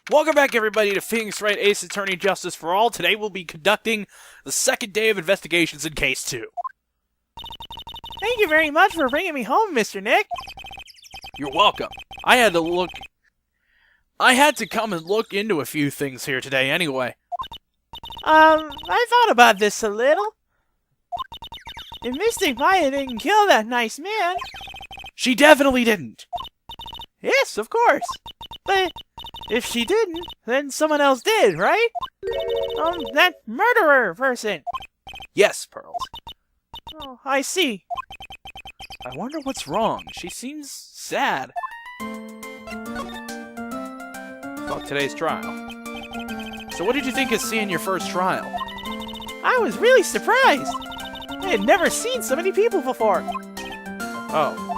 Welcome back, everybody, to Phoenix Wright Ace Attorney Justice for All. Today we'll be conducting the second day of investigations in Case 2. Thank you very much for bringing me home, Mr. Nick. You're welcome. I had to come and look into a few things here today anyway. I thought about this a little. If Mystic Maya didn't kill that nice man... She definitely didn't. Yes, of course. But if she didn't, then someone else did, right? That murderer person. Yes, Pearls. Oh, I see. I wonder what's wrong. She seems sad. About today's trial. So what did you think of seeing your first trial? I was really surprised. I had never seen so many people before. Oh.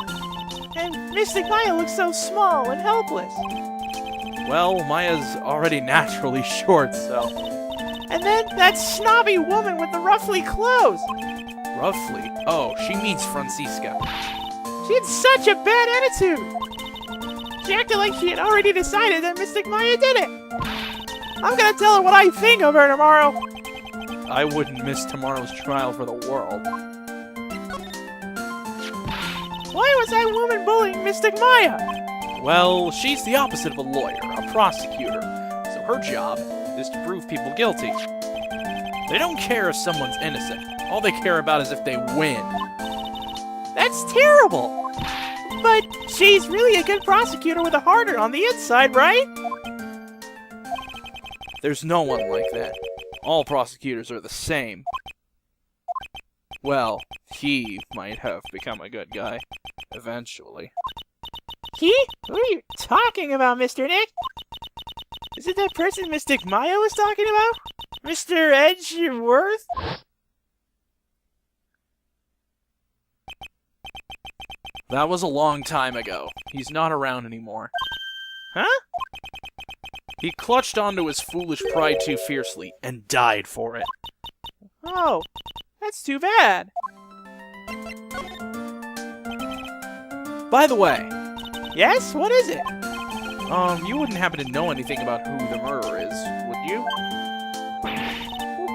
And Mystic Maya looks so small and helpless. Well, Maya's already naturally short, so... And then that snobby woman with the ruffly clothes. Roughly? Oh, she means Francisca. She had such a bad attitude. She acted like she had already decided that Mystic Maya did it. I'm gonna tell her what I think of her tomorrow. I wouldn't miss tomorrow's trial for the world. Why was that woman bullying Mystic Maya? Well, she's the opposite of a lawyer, a prosecutor. So her job is to prove people guilty. They don't care if someone's innocent. All they care about is if they win. That's terrible. But she's really a good prosecutor with a heart on the inside, right? There's no one like that. All prosecutors are the same. Well, he might have become a good guy. Eventually. He? What are you talking about, Mr. Nick? Is it that person Mystic Maya was talking about? Mr. Edgeworth? That was a long time ago. He's not around anymore. Huh? He clutched onto his foolish pride too fiercely and died for it. Oh, that's too bad. By the way, Yes? What is it? you wouldn't happen to know anything about who the murderer is, would you?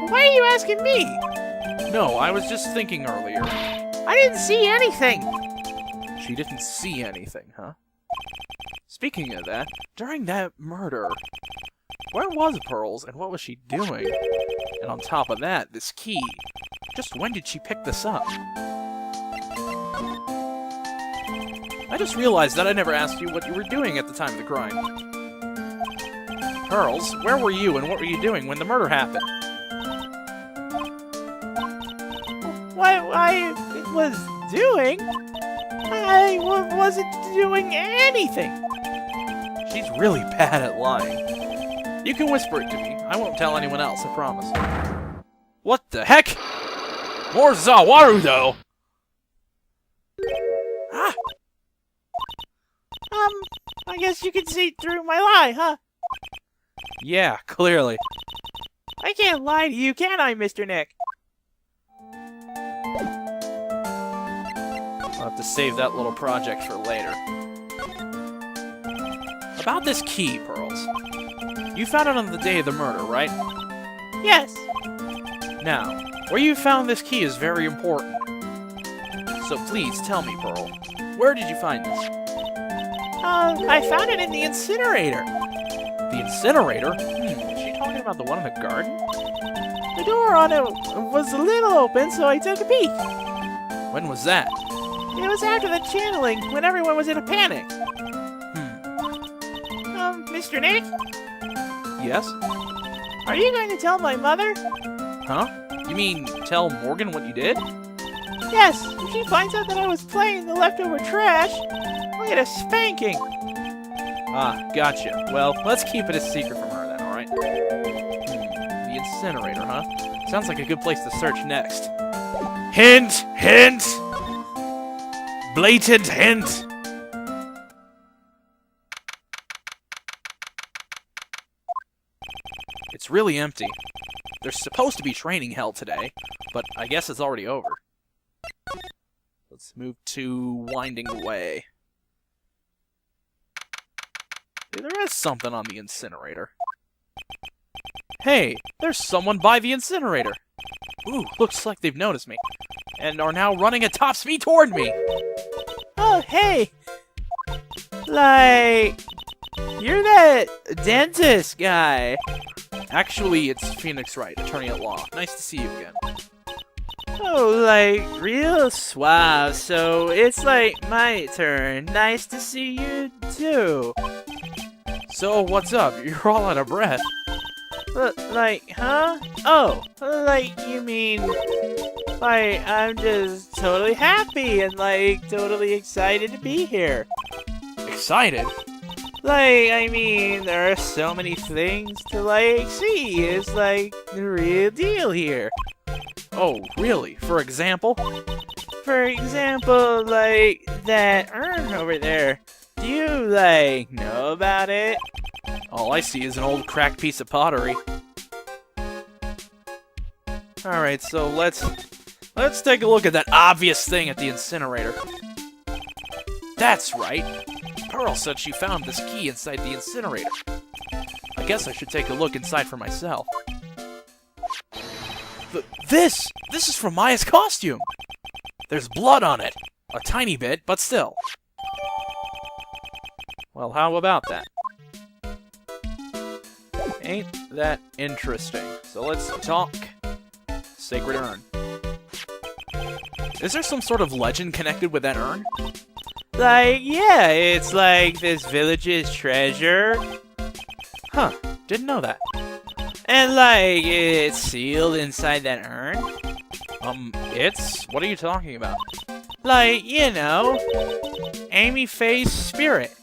Why are you asking me? No, I was just thinking earlier. I didn't see anything. She didn't see anything, huh? Speaking of that, during that murder, where was Pearls and what was she doing? And on top of that, this key. Just when did she pick this up? I just realized that I never asked you what you were doing at the time of the crime. Pearls, where were you and what were you doing when the murder happened? What I was doing? I wasn't doing anything. She's really bad at lying. You can whisper it to me. I won't tell anyone else, I promise. What the heck? More Zawaru, though! Ah! I guess you can see through my lie, huh? Yeah, clearly. I can't lie to you, can I, Mr. Nick? I'll have to save that little project for later. About this key, Pearls. You found it on the day of the murder, right? Yes. Now, where you found this key is very important. So please tell me, Pearl. Where did you find this? I found it in the incinerator. The incinerator? Is she talking about the one in the garden? The door on it was a little open, so I took a peek. When was that? It was after the channeling, when everyone was in a panic. Mr. Nick? Yes? Are you going to tell my mother? Huh? You mean tell Morgan what you did? Yes, if she finds out that I was playing the leftover trash, I'll get a spanking. Ah, gotcha. Well, let's keep it a secret from her then, alright? The incinerator, huh? Sounds like a good place to search next. Hint! Hint! Blatant hint! It's really empty. There's supposed to be training held today, but I guess it's already over. Let's move to Winding Way. There is something on the incinerator. Hey, there's someone by the incinerator. Ooh, looks like they've noticed me. And are now running at top speed toward me. Oh, hey! Like, you're that dentist guy. Actually, it's Phoenix Wright, attorney at law. Nice to see you again. Oh, like, real suave. So it's like my turn. Nice to see you too. So, what's up? You're all out of breath. Like, huh? Oh, like, you mean, like, I'm just totally happy and, like, totally excited to be here. Excited? Like, I mean, there are so many things to, like, see. It's, like, the real deal here. Oh, really? For example? For example, like, that urn over there. Do you, like, know about it? All I see is an old cracked piece of pottery. Alright, so let's take a look at that obvious thing at the incinerator. That's right. Pearl said she found this key inside the incinerator. I guess I should take a look inside for myself. This is from Maya's costume! There's blood on it. A tiny bit, but still. Well, how about that? Ain't that interesting? So let's talk Sacred Urn. Is there some sort of legend connected with that urn? Like, yeah, it's like this village's treasure. Huh, didn't know that. And, like, it's sealed inside that urn. What are you talking about? Like, you know, Amy Faye's spirit.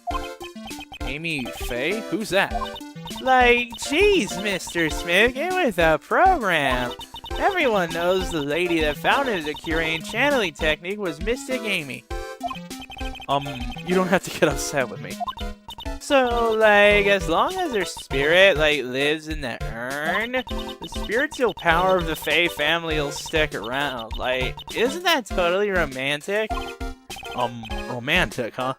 Amy Faye? Who's that? Like, geez, Mr. Smith, get with the program. Everyone knows the lady that founded the Curane channeling technique was Mystic Amy. You don't have to get upset with me. So, like, as long as her spirit, like, lives in the urn, the spiritual power of the Faye family will stick around. Like, isn't that totally romantic? Romantic, huh?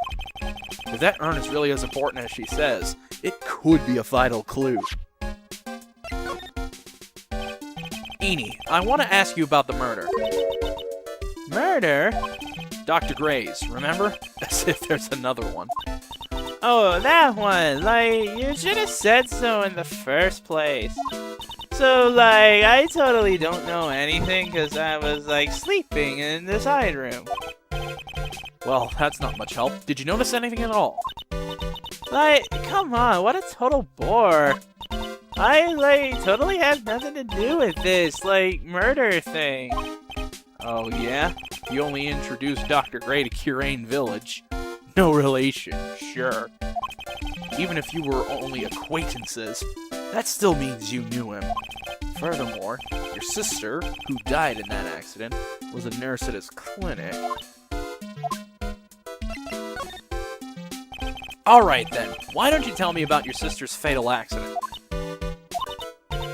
If that urn is really as important as she says, it could be a vital clue. Eni, I want to ask you about the murder. Murder? Dr. Gray's, remember? As if there's another one. Oh, that one. Like, you should have said so in the first place. So, like, I totally don't know anything because I was, like, sleeping in the side room. Well, that's not much help. Did you notice anything at all? Like, come on, what a total bore. I, like, totally have nothing to do with this, like, murder thing. Oh, yeah? You only introduced Dr. Gray to Curane Village. No relation, sure. Even if you were only acquaintances, that still means you knew him. Furthermore, your sister, who died in that accident, was a nurse at his clinic. Alright then, why don't you tell me about your sister's fatal accident?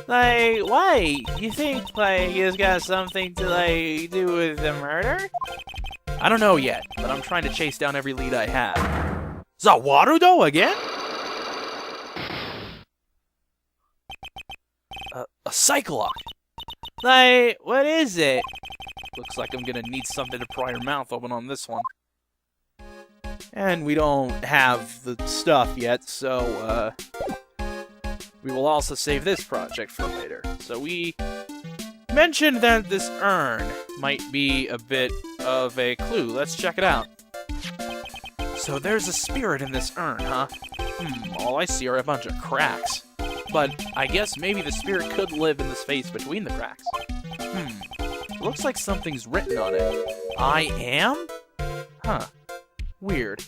Like, why? You think, like, it's got something to, like, do with the murder? I don't know yet, but I'm trying to chase down every lead I have. Zawarudo again? A Cyclock! Like, what is it? Looks like I'm gonna need something to pry your mouth open on this one. And we don't have the stuff yet, so, we will also save this project for later. So we mentioned that this urn might be a bit of a clue. Let's check it out. So there's a spirit in this urn, huh? All I see are a bunch of cracks. But I guess maybe the spirit could live in the space between the cracks. Looks like something's written on it. I am? Huh. Weird.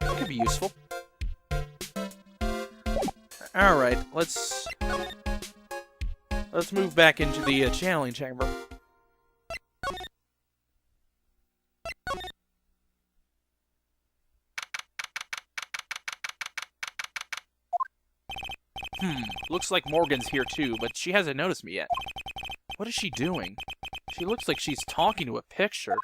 Could be useful. Alright, let's move back into the channeling chamber. Looks like Morgan's here too, but she hasn't noticed me yet. What is she doing? She looks like she's talking to a picture.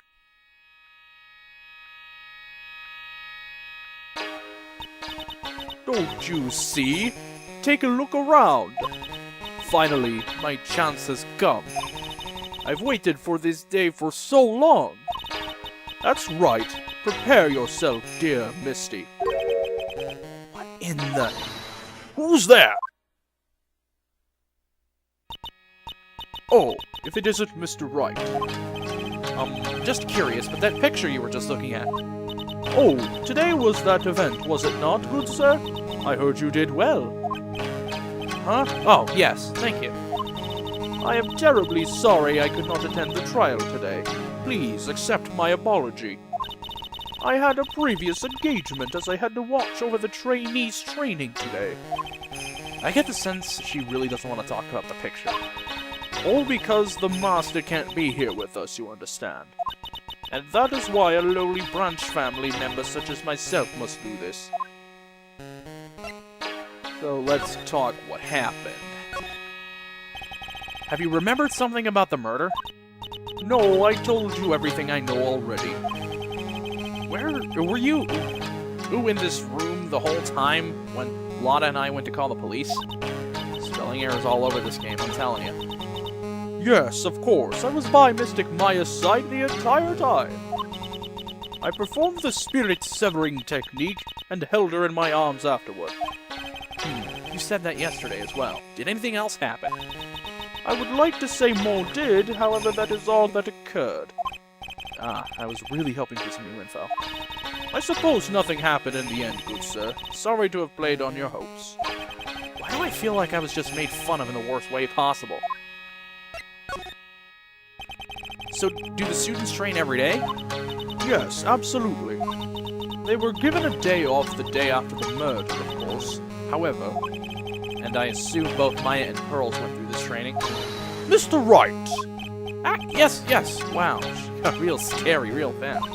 Don't you see? Take a look around. Finally, my chance has come. I've waited for this day for so long. That's right. Prepare yourself, dear Misty. What in the... Who's there? Oh, if it isn't Mr. Wright. Just curious, but that picture you were just looking at. Oh, today was that event, was it not, good sir? I heard you did well. Huh? Oh, yes, thank you. I am terribly sorry I could not attend the trial today. Please accept my apology. I had a previous engagement as I had to watch over the trainees' training today. I get the sense she really doesn't want to talk about the picture. All because the master can't be here with us, you understand. And that is why a lowly branch family member such as myself must do this. So let's talk what happened. Have you remembered something about the murder? No, I told you everything I know already. Where were you? In this room the whole time when Lotta and I went to call the police? Spelling errors all over this game, I'm telling you. Yes, of course. I was by Mystic Maya's side the entire time. I performed the spirit-severing technique and held her in my arms afterward. You said that yesterday as well. Did anything else happen? I would like to say more did, however that is all that occurred. I was really hoping for some new info. I suppose nothing happened in the end, good sir. Sorry to have played on your hopes. Why do I feel like I was just made fun of in the worst way possible? So, do the students train every day? Yes, absolutely. They were given a day off the day after the murder, of course. However, and I assume both Maya and Pearls went through this training. Mr. Wright! Yes, wow. She got real scary real fast.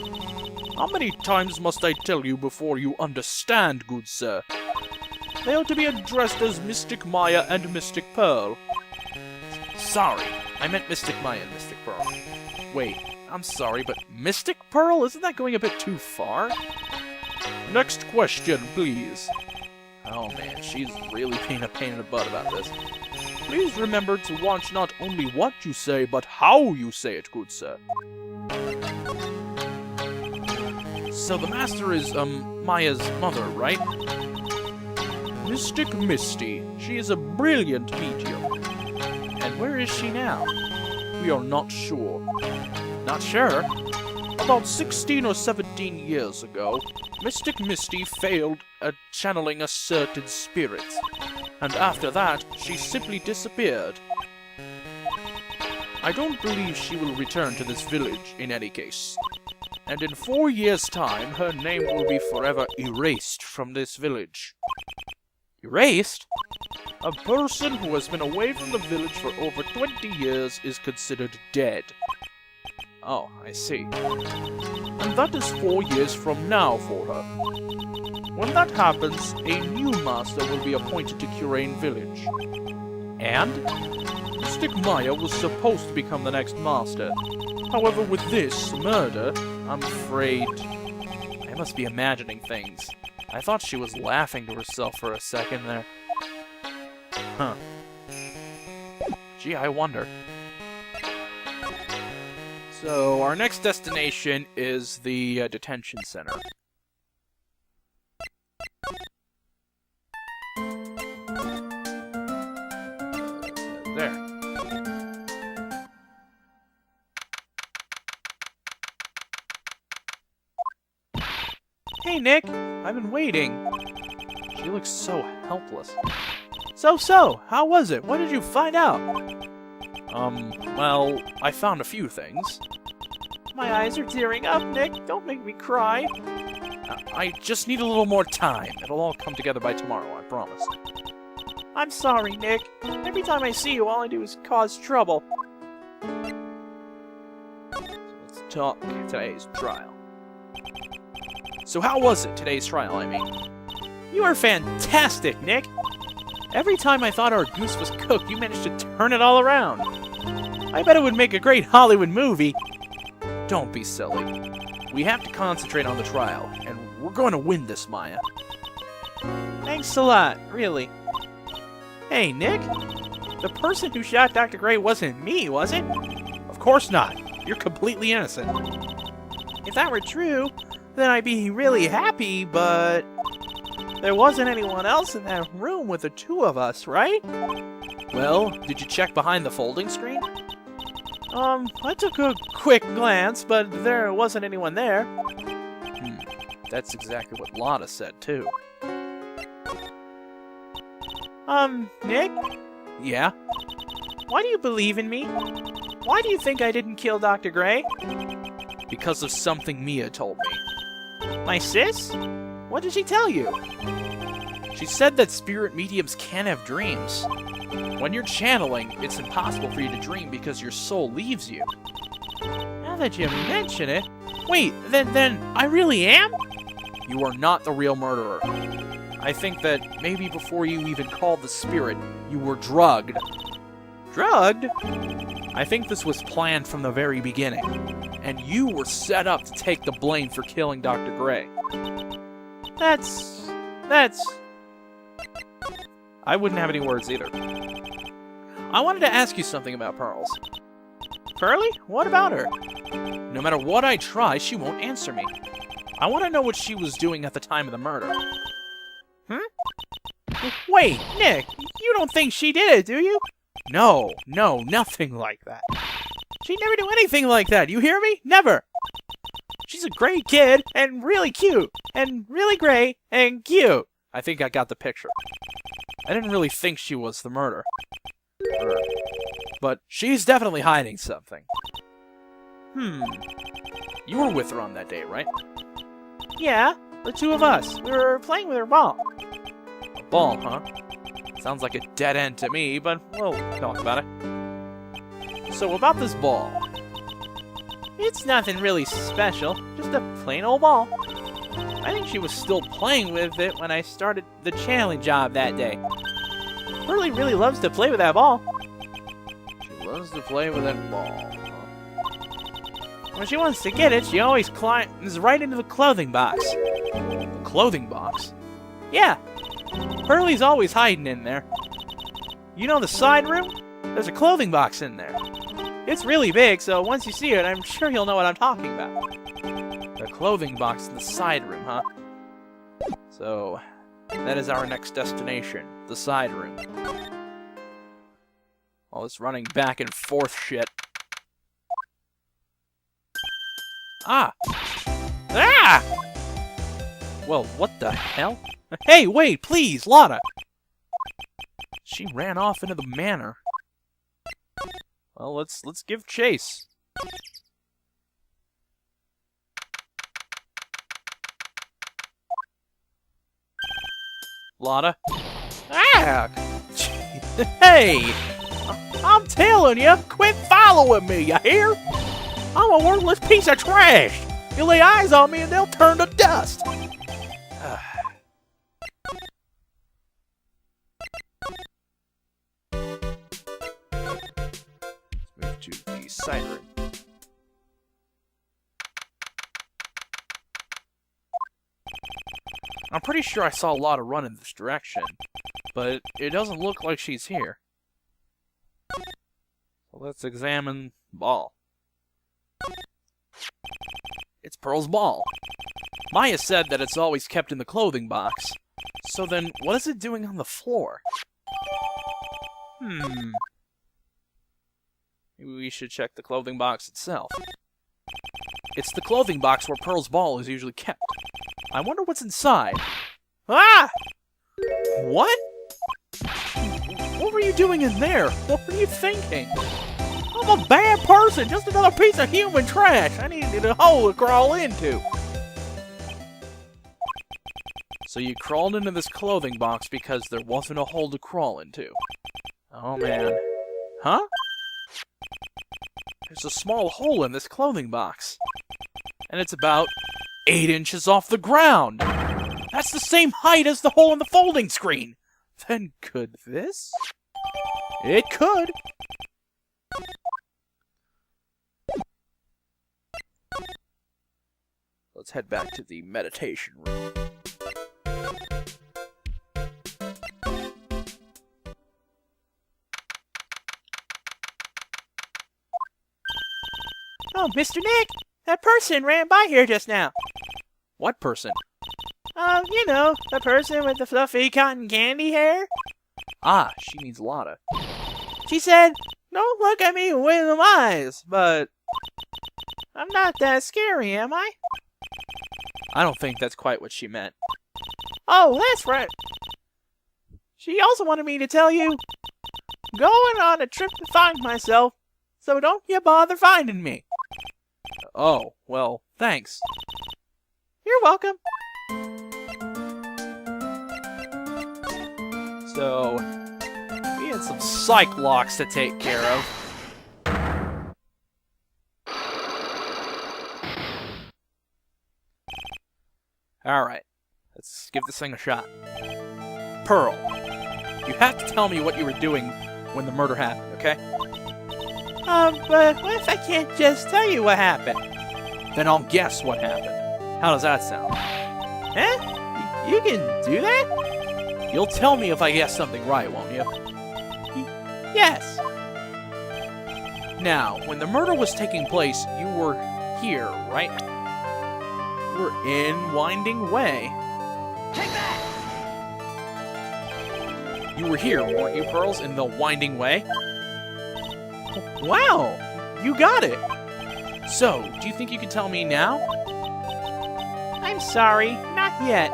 How many times must I tell you before you understand, good sir? They are to be addressed as Mystic Maya and Mystic Pearl. Sorry, I meant Mystic Maya and Mystic Pearl. Wait, I'm sorry, but Mystic Pearl? Isn't that going a bit too far? Next question, please. Oh man, she's really being a pain in the butt about this. Please remember to watch not only what you say, but how you say it, good sir. So the master is, Maya's mother, right? Mystic Misty. She is a brilliant medium. And where is she now? We are not sure. Not sure? About 16 or 17 years ago, Mystic Misty failed at channeling a certain spirit. And after that, she simply disappeared. I don't believe she will return to this village in any case. And in 4 years' time, her name will be forever erased from this village. Erased? A person who has been away from the village for over 20 years is considered dead. Oh, I see. And that is 4 years from now for her. When that happens, a new master will be appointed to Curain Village. And? Mystic Maya was supposed to become the next master. However, with this murder, I'm afraid... I must be imagining things. I thought she was laughing to herself for a second there. Huh. Gee, I wonder. So, our next destination is the detention center. There. Hey, Nick! I've been waiting. She looks so helpless. So, how was it? What did you find out? Well, I found a few things. My eyes are tearing up, Nick. Don't make me cry. I just need a little more time. It'll all come together by tomorrow, I promise. I'm sorry, Nick. Every time I see you, all I do is cause trouble. So let's talk today's trial. So how was it, today's trial, I mean? You were fantastic, Nick! Every time I thought our goose was cooked, you managed to turn it all around. I bet it would make a great Hollywood movie. Don't be silly. We have to concentrate on the trial, and we're going to win this, Maya. Thanks a lot, really. Hey, Nick? The person who shot Dr. Gray wasn't me, was it? Of course not. You're completely innocent. If that were true, then I'd be really happy, but... there wasn't anyone else in that room with the two of us, right? Well, did you check behind the folding screen? I took a quick glance, but there wasn't anyone there. That's exactly what Lotta said, too. Nick? Yeah? Why do you believe in me? Why do you think I didn't kill Dr. Gray? Because of something Mia told me. My sis? What did she tell you? She said that spirit mediums can have dreams. When you're channeling, it's impossible for you to dream because your soul leaves you. Now that you mention it... Wait, then I really am? You are not the real murderer. I think that maybe before you even called the spirit, you were drugged. Drugged? I think this was planned from the very beginning, and you were set up to take the blame for killing Dr. Gray. That's... I wouldn't have any words either. I wanted to ask you something about Pearls. Pearly? What about her? No matter what I try, she won't answer me. I want to know what she was doing at the time of the murder. Wait, Nick, you don't think she did it, do you? No, nothing like that. She'd never do anything like that, you hear me? Never! She's a great kid, and really cute, and really great, and cute. I think I got the picture. I didn't really think she was the murderer. But she's definitely hiding something. You were with her on that day, right? Yeah, the two of us. We were playing with her ball. A ball, huh? Sounds like a dead end to me, but we'll talk about it. So about this ball. It's nothing really special, just a plain old ball. I think she was still playing with it when I started the challenge job that day. Pearly really loves to play with that ball. She loves to play with that ball, huh? When she wants to get it, she always climbs right into the clothing box. The clothing box? Yeah. Pearly's always hiding in there. You know the side room? There's a clothing box in there. It's really big, so once you see it, I'm sure you'll know what I'm talking about. The clothing box in the side room, huh? So, that is our next destination, the side room. All this running back and forth shit. Ah! Well, what the hell? Hey, wait, please, Lotta! She ran off into the manor. Well, let's give chase. Lotta? Hey! I'm telling you, quit following me, you hear? I'm a worthless piece of trash. You lay eyes on me and they'll turn to dust. Let's move to the side room. I'm pretty sure I saw Lotta run in this direction, but it doesn't look like she's here. So let's examine the ball. It's Pearl's ball. Maya said that it's always kept in the clothing box. So then, what is it doing on the floor? Maybe we should check the clothing box itself. It's the clothing box where Pearl's ball is usually kept. I wonder what's inside. Ah! What? What were you doing in there? What were you thinking? I'm a bad person, just another piece of human trash. I needed a hole to crawl into. So you crawled into this clothing box because there wasn't a hole to crawl into. Oh man. Huh? There's a small hole in this clothing box. And it's about 8 inches off the ground. That's the same height as the hole in the folding screen. Then could this? It could. Let's head back to the meditation room. Oh, Mr. Nick, that person ran by here just now. What person? You know, the person with the fluffy cotton candy hair. Ah, she means Lotta. She said, "Don't look at me with them eyes," but I'm not that scary, am I? I don't think that's quite what she meant. Oh, that's right. She also wanted me to tell you, going on a trip to find myself, so don't you bother finding me. Oh, well, thanks. You're welcome. So, we had some psych locks to take care of. Alright, let's give this thing a shot. Pearl, you have to tell me what you were doing when the murder happened, okay? But what if I can't just tell you what happened? Then I'll guess what happened. How does that sound? Huh? You can do that? You'll tell me if I guess something right, won't you? Yes. Now, when the murder was taking place, you were here, right? You were in Winding Way. Take that! You were here, weren't you, Pearls, in the Winding Way? Wow! You got it! So, do you think you can tell me now? I'm sorry, not yet.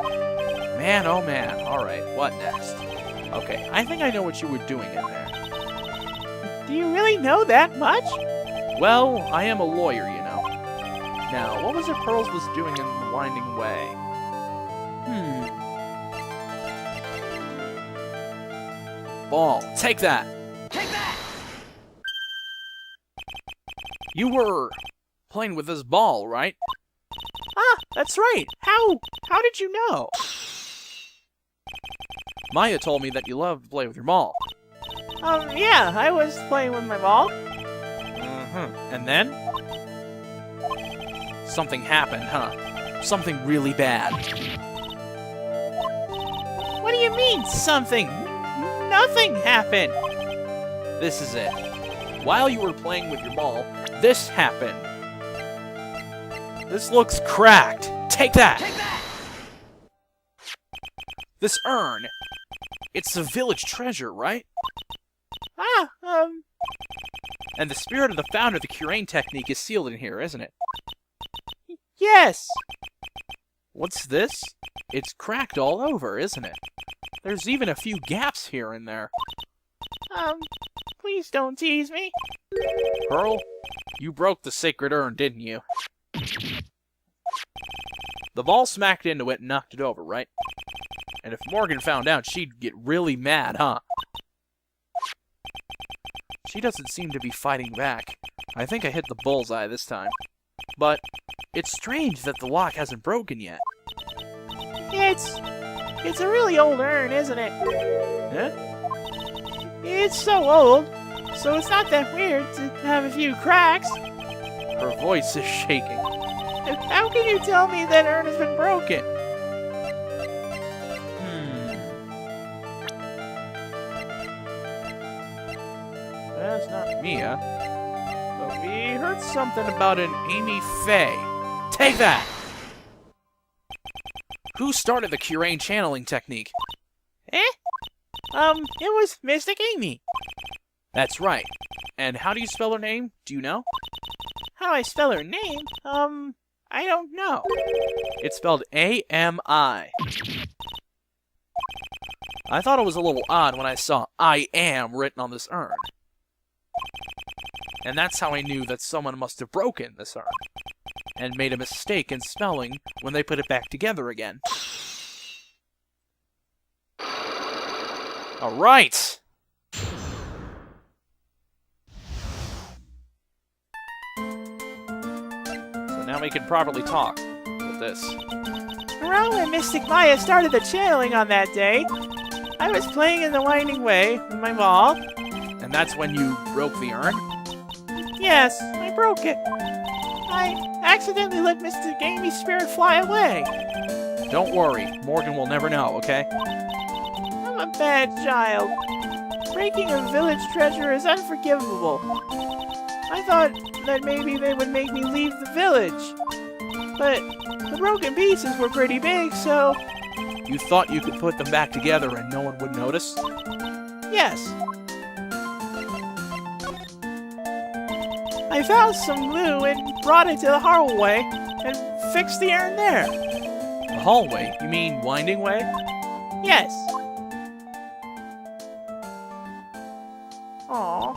Man, oh man. Alright, what next? Okay, I think I know what you were doing in there. Do you really know that much? Well, I am a lawyer, you know. Now, what was it Pearls was doing in the Winding Way? Ball, take that! Take that! You were playing with this ball, right? Ah, that's right. How did you know? Maya told me that you love to play with your ball. Yeah, I was playing with my ball. And then? Something happened, huh? Something really bad. What do you mean, something? Nothing happened. This is it. While you were playing with your ball, this happened. This looks cracked. Take that! Take that! This urn. It's the village treasure, right? And the spirit of the founder of the Curane technique is sealed in here, isn't it? Yes! What's this? It's cracked all over, isn't it? There's even a few gaps here and there. Please don't tease me. Pearl, you broke the sacred urn, didn't you? The ball smacked into it and knocked it over, right? And if Morgan found out, she'd get really mad, huh? She doesn't seem to be fighting back. I think I hit the bullseye this time. But it's strange that the lock hasn't broken yet. It's a really old urn, isn't it? Huh? It's so old, so it's not that weird to have a few cracks. Her voice is shaking. How can you tell me that urn has been broken? That's not Mia. But we heard something about an Amy Faye. Take that! Who started the Curane channeling technique? It was Mystic Amy. That's right. And how do you spell her name? Do you know? How do I spell her name? I don't know. It's spelled A-M-I. I thought it was a little odd when I saw I am written on this urn. And that's how I knew that someone must have broken this urn and made a mistake in spelling when they put it back together again. Alright! So now we can properly talk with this. Around when Mystic Maya started the channeling on that day, I was playing in the Winding Way with my ball. And that's when you broke the urn? Yes, I broke it. I accidentally let Mr. Amy's spirit fly away. Don't worry, Morgan will never know, okay? I'm a bad child. Breaking a village treasure is unforgivable. I thought that maybe they would make me leave the village. But the broken pieces were pretty big, so... You thought you could put them back together and no one would notice? Yes. I found some glue and brought it to the hallway and fixed the urn there. The hallway? You mean winding way? Yes. Aww.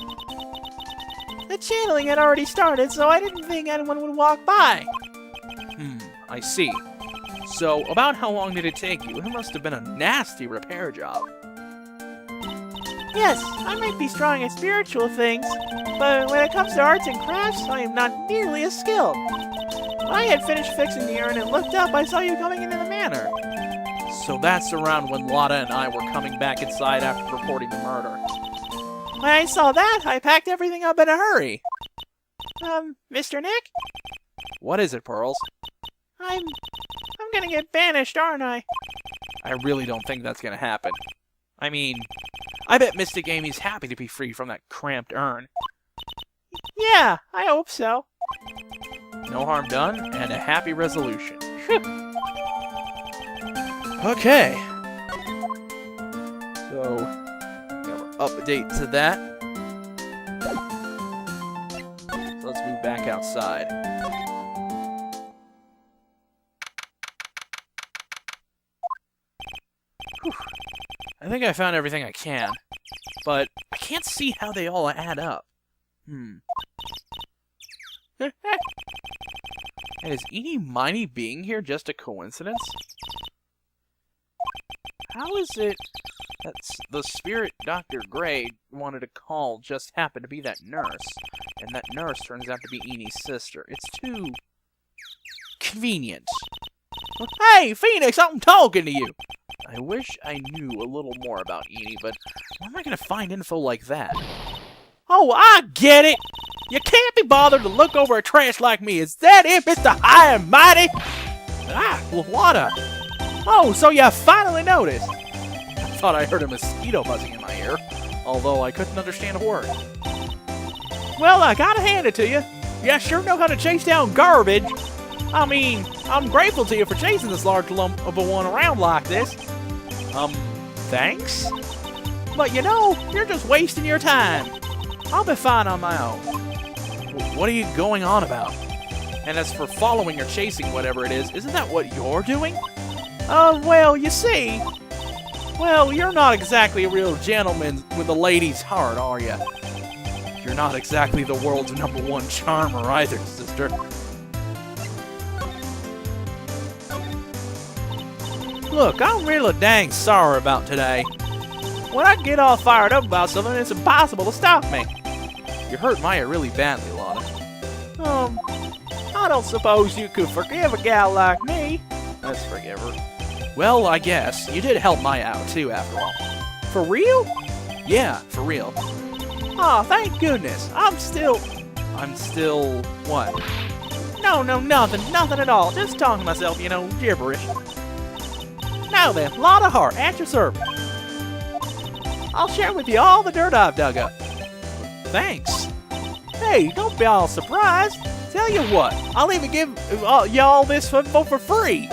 The channeling had already started, so I didn't think anyone would walk by. I see. So, about how long did it take you? It must have been a nasty repair job. Yes, I might be strong at spiritual things, but when it comes to arts and crafts, I am not nearly as skilled. When I had finished fixing the urn and looked up, I saw you coming into the manor. So that's around when Lotta and I were coming back inside after reporting the murder. When I saw that, I packed everything up in a hurry. Mr. Nick? What is it, Pearls? I'm gonna get banished, aren't I? I really don't think that's gonna happen. I mean, I bet Mystic Amy's happy to be free from that cramped urn. Yeah, I hope so. No harm done, and a happy resolution. Okay. So, update to that. So let's move back outside. Whew. I think I found everything I can, but I can't see how they all add up. And is Eenie Miney being here just a coincidence? How is it that the spirit Dr. Gray wanted to call just happened to be that nurse, and that nurse turns out to be Enie's sister? It's too convenient. Hey, Phoenix, I'm talking to you! I wish I knew a little more about Eenie, but where am I going to find info like that? Oh, I get it! You can't be bothered to look over a trash like me. Is that it, Mr. High and Mighty? Ah, Lotta. Oh, so you finally noticed. I thought I heard a mosquito buzzing in my ear, although I couldn't understand a word. Well, I gotta hand it to you. You sure know how to chase down garbage. I mean, I'm grateful to you for chasing this large lump of a one around like this. Thanks? But you know, you're just wasting your time. I'll be fine on my own. What are you going on about? And as for following or chasing whatever it is, isn't that what you're doing? Well, you see... Well, you're not exactly a real gentleman with a lady's heart, are you? You're not exactly the world's #1 charmer either, sister. Look, I'm really dang sorry about today. When I get all fired up about something, it's impossible to stop me. You hurt Maya really badly, Lotta. I don't suppose you could forgive a gal like me. Let's forgive her. Well, I guess. You did help Maya out, too, after all. For real? Yeah, for real. Aw, thank goodness. I'm still... what? No, nothing at all. Just talking to myself, you know, gibberish. Now then, Lotta Hart, at your service. I'll share with you all the dirt I've dug up. Thanks. Hey, don't be all surprised. Tell you what, I'll even give y'all this info for free.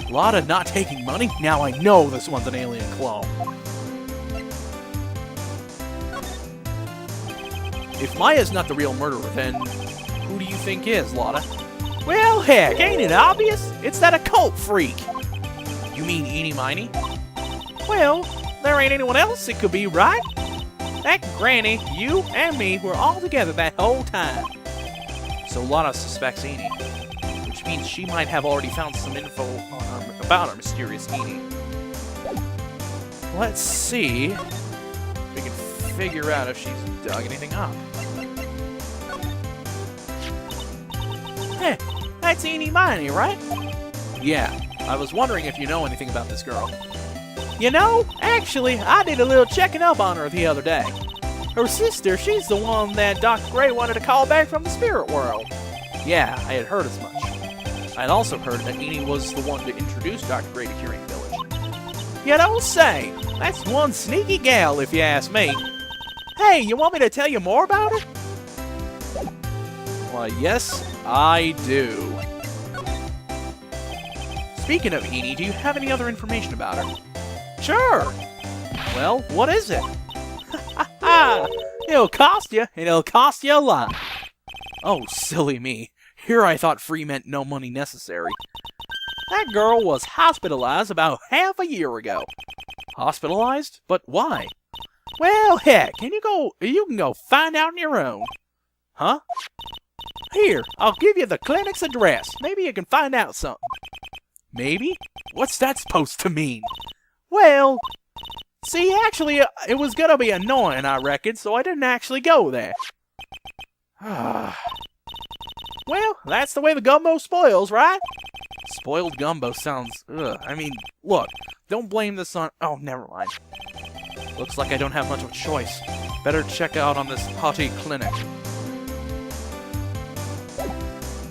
Lotta not taking money? Now I know this one's an alien clone. If Maya's not the real murderer, then who do you think is, Lotta? Well, heck, ain't it obvious? It's that occult freak. You mean Eenie Miney? Well, there ain't anyone else it could be, right? That Granny, you, and me were all together that whole time. So Lotta suspects Eenie, which means she might have already found some info about our mysterious Eenie. Let's see if we can figure out if she's dug anything up. Hey, that's Eenie Miney, right? Yeah, I was wondering if you know anything about this girl. You know, actually, I did a little checking up on her the other day. Her sister, she's the one that Dr. Gray wanted to call back from the spirit world. Yeah, I had heard as much. I had also heard that Eenie was the one to introduce Dr. Gray to Curing Village. You don't say! That's one sneaky gal, if you ask me. Hey, you want me to tell you more about her? Why, yes, I do. Speaking of Edie, do you have any other information about her? Sure! Well, what is it? Ha! It'll cost you, and it'll cost you a lot. Oh, silly me. Here I thought free meant no money necessary. That girl was hospitalized about half a year ago. Hospitalized? But why? Well, heck, you can go find out on your own. Huh? Here, I'll give you the clinic's address. Maybe you can find out something. Maybe? What's that supposed to mean? Well, see, actually, it was gonna be annoying, I reckon, so I didn't actually go there. Well, that's the way the gumbo spoils, right? Spoiled gumbo sounds... ugh. I mean, look, don't blame this on... oh, never mind. Looks like I don't have much of a choice. Better check out on this potty clinic.